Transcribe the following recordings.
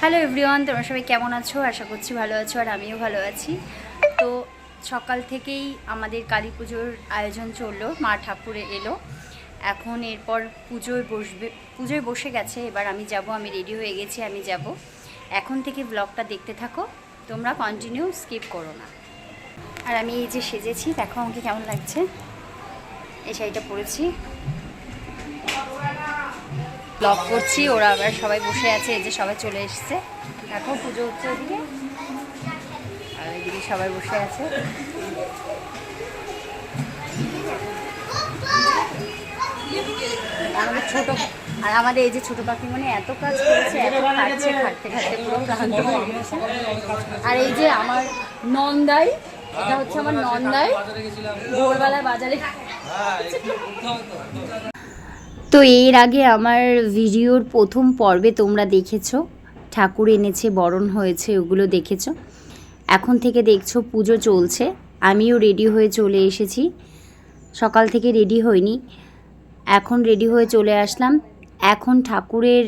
Hello everyone, তোমরা সবাই কেমন আছো? আশা করছি ভালো আছো, আর আমিও ভালো আছি। তো সকাল থেকেই আমাদের কালী পুজোর আয়োজন চললো, মা ঠাকুরে এলো। এখন এরপর পুজোয় বসে গেছে। এবার আমি যাব, আমি রেডি হয়ে গেছি, আমি যাব। এখন থেকে ব্লগটা দেখতে থাকো, তোমরা কন্টিনিউ স্কিপ করো না। আর আমি এই যে সেজেছি, দেখো আমাকে কেমন লাগছে। এই শাড়িটা পরেছি, ব্লগ করছি, ওরা আবার সবাই বসে আছে। এই যে সবাই চলে এসছে, দেখো পুজো হচ্ছে ওদিকে, আর ওইদিকে সবাই বসে আছে। আমাদের ছোট আর আমাদের এই যে ছোট পাখি মানে এত কাজ করেছে, এত খাটছে, খাটতে খাটতে পুরো ক্লান্ত হয়ে গেছে। আর এই যে আমার নন্দাই, এটা হচ্ছে আমার নন্দাই, ভোরবেলায় বাজারে। তো এর আগে আমার ভিডিওর প্রথম পর্বে তোমরা দেখেছো ঠাকুর এনেছে, বরণ হয়েছে, ওগুলো দেখেছো। এখন থেকে দেখছো পুজো চলছে। আমিও রেডি হয়ে চলে এসেছি, সকাল থেকে রেডি হইনি, এখন রেডি হয়ে চলে আসলাম। এখন ঠাকুরের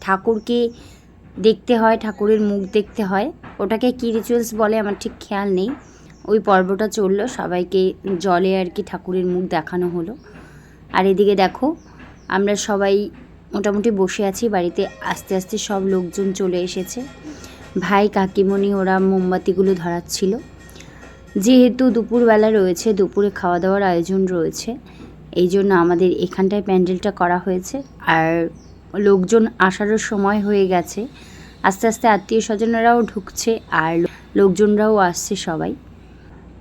ঠাকুরকে দেখতে হয়, ঠাকুরের মুখ দেখতে হয়। ওটাকে কী রিচুয়ালস বলে আমার ঠিক খেয়াল নেই। ওই পর্বটা চললো, সবাইকে জলে আর কি ঠাকুরের মুখ দেখানো হলো। আর এদিকে দেখো আমরা সবাই মোটামুটি বসে আছি বাড়িতে। আস্তে আস্তে সব লোকজন চলে এসেছে। ভাই কাকিমণি ওরা মোমবাতিগুলো ধরাচ্ছিল। যেহেতু দুপুরবেলা রয়েছে, দুপুরে খাওয়া দাওয়ার আয়োজন রয়েছে, এই জন্য আমাদের এখানটায় প্যান্ডেলটা করা হয়েছে। আর লোকজন আসারও সময় হয়ে গেছে, আস্তে আস্তে আত্মীয় স্বজনেরাও ঢুকছে আর লোকজনরাও আসছে সবাই।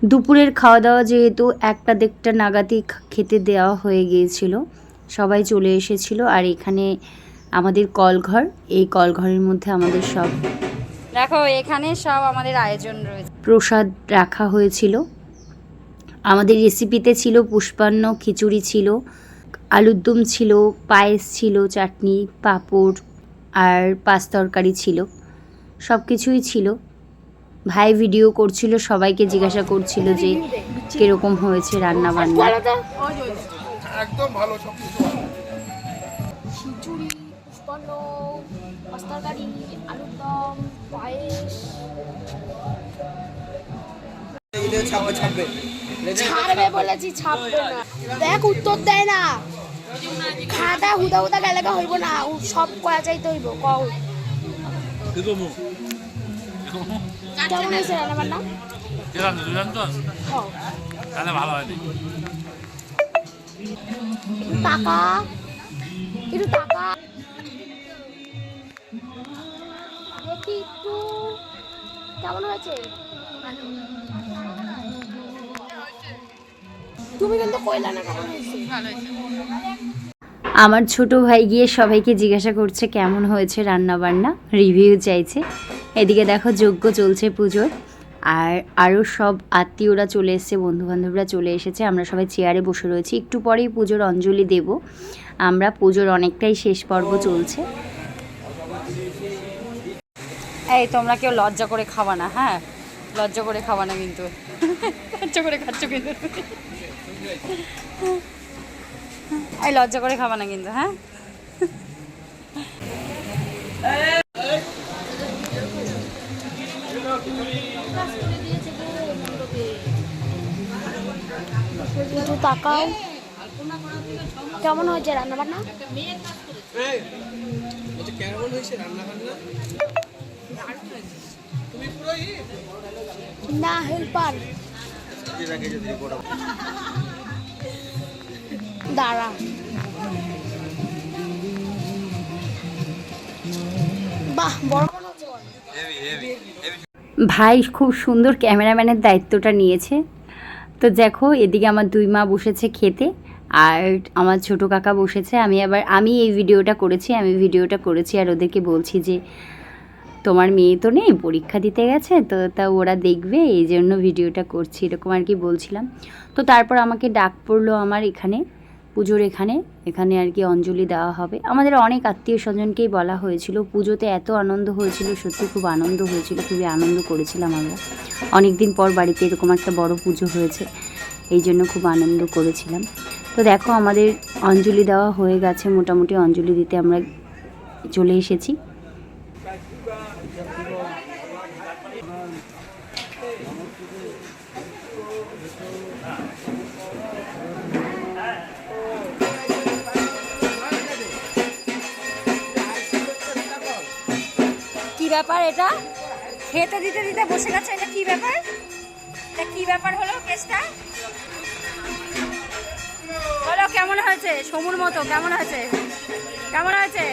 দুপুরের খাওয়া দাওয়া যেহেতু 1টা-1:30 নাগাদই খেতে দেওয়া হয়ে গিয়েছিল, সবাই চলে এসেছিল। আর এখানে আমাদের কলঘর, এই কলঘরের মধ্যে আমাদের সব দেখো, এখানে সব আমাদের আয়োজন রয়েছে। প্রসাদ রাখা হয়েছিল। আমাদের রেসিপিতে ছিল পুষ্পান্ন, খিচুড়ি ছিল, আলুর দম ছিল, পায়েস ছিল, চাটনি, পাঁপড় আর পাঁচ তরকারি ছিল, সব কিছুই ছিল। ভাই ভিডিও করছিল, সবাইকে জিজ্ঞাসা করছিল যে কিরকম হয়েছে রান্না বান্না। একদম ভালো, সব কিছু খিচুড়ি, পুষ্পান্ন, পাঁচ তরকারি, আলুর দম, পায়েস। ছাড়বে বলেছি, ছাড়বে না। দেখ উত্তর দেয় না, খাটা হুদা হুদা গেলে হইব না, সব কয়া চাইতে হইব। কও কেমন হয়েছে রান্না বান্না? টাকা একটু টাকা দেখি একটু কেমন হয়েছে। তুমি কিন্তু কইলা না কেমন হয়েছে। আমার ছোট ভাই গিয়ে সবাইকে জিজ্ঞাসা করছে কেমন হয়েছে রান্না বান্না, রিভিউ চাইছে। এদিকে দেখো যজ্ঞ চলছে পুজোর, আর আরও সব আত্মীয়রা চলে এসেছে, বন্ধুবান্ধবরা চলে এসেছে। আমরা সবাই চেয়ারে বসে রয়েছি, একটু পরেই পুজোর অঞ্জলি দেব আমরা। পুজোর অনেকটাই শেষ পর্ব চলছে। এই তোমরা কেউ লজ্জা করে খাবা না, হ্যাঁ, লজ্জা করে খাবা না কিন্তু, লজ্জা করে খাচ্ছ কিন্তু, এই লজ্জা করে খাবা না কিন্তু, হ্যাঁ। একটু তাকাও কেমন হয়েছে রান্না বান্না। না হেল্পার দাঁড়া, বাহ বড় ভাই খুব সুন্দর ক্যামেরাম্যানের দায়িত্বটা নিয়েছে। তো দেখো এদিকে আমার দুই মা বসেছে খেতে, আর আমার ছোট কাকা বসেছে। আমি এই ভিডিওটা করেছি আর ওদেরকে বলছি যে তোমার মেয়ে তো নেই, পরীক্ষা দিতে গেছে, তো তা ওরা দেখবে, এই জন্য ভিডিওটা করছি, এরকম আর কি বলছিলাম। তো তারপর আমাকে ডাক পড়লো আমার এখানে পুজোর এখানে আর কি অঞ্জলি দেওয়া হবে। আমাদের অনেক আত্মীয় স্বজনকেই বলা হয়েছিল। পুজোতে এত আনন্দ হয়েছিল, সত্যি খুব আনন্দ হয়েছিল, খুবই আনন্দ করেছিলাম আমরা। অনেক দিন পর বাড়িতে এরকম একটা বড় পুজো হয়েছে, এই জন্য খুব আনন্দ করেছিলাম। তো দেখো আমাদের অঞ্জলি দেওয়া হয়ে গেছে, মোটামুটি অঞ্জলি দিতে আমরা চলে এসেছি। কি ব্যাপার এটা? খেতে দিতে দিতে বসে গেছে, এটা কি ব্যাপার? এটা কি ব্যাপার হলো কেসটা? বলো কেমন হয়েছে? সমুর মতো কেমন হয়েছে? কেমন হয়েছে?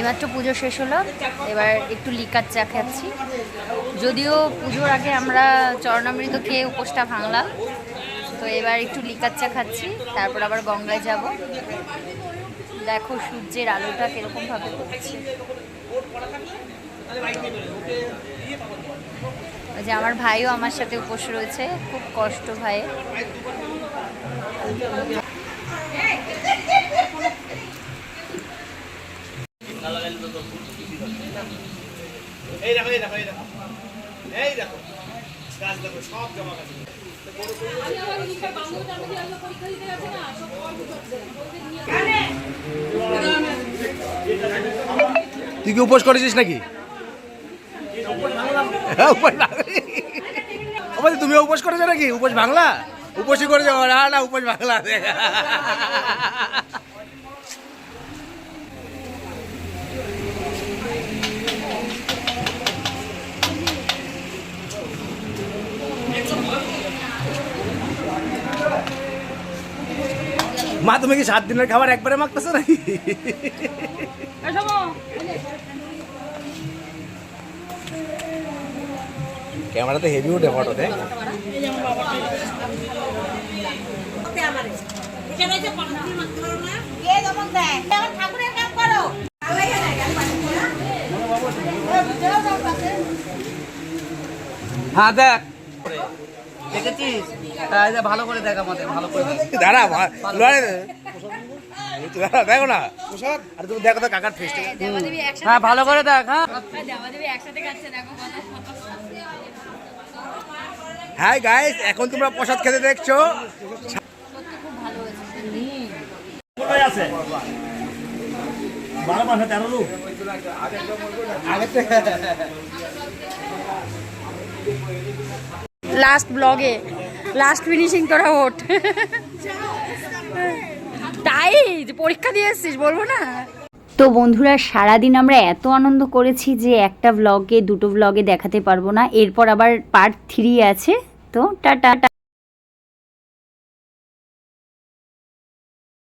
এমাত্র পুজো শেষ হলো, এবার একটু লিকার চা খাচ্ছি। যদিও পুজোর আগে আমরা চরণামৃত খেয়ে উপোসটা ভাঙলাম, তো এবার একটু লিকার চা খাচ্ছি, তারপর আবার গঙ্গায় যাব। দেখো সূর্যের আলোটা কিরকম ভাবে পড়ছে। ওই যে আমার ভাইও আমার সাথে উপোস রয়েছে, খুব কষ্ট ভাইয়ের। এই দেখো এই দেখো এই দেখো এই দেখো গাছ দেখো সব জমা গেছে। তুই কি উপোস করেছিস নাকি? তুমি উপোস করেছো নাকি? উপোস বাংলা উপোসই করেছো না? উপোস বাংলা। মা তুমি কি 7 দিনের খাবার একবারে মাখতেছো নাকি? ক্যামেরাতে হেভি উঠে ফটোতে। হ্যাঁ দেখ দেখেছিস, ভালো করে দেখ আমাদের, ভালো করে দাঁড়া দেখো না, আর তুমি দেখো তো কাকার ফেসটা। হ্যাঁ ভালো করে দেখ। হ্যাঁ গাইস, এখন তোমরা প্রসাদ খেতে দেখছো। লাস্ট ব্লগে লাস্ট ফিনিশিং তোরা ওঠ। তাই পরীক্ষা দিয়ে এসছিস, বলবো না। তো বন্ধুরা, সারাদিন আমরা এত আনন্দ করেছি যে একটা ব্লগে দুটো ব্লগে দেখাতে পারবো না। এরপর আবার পার্ট 3 আছে। তো টাটা।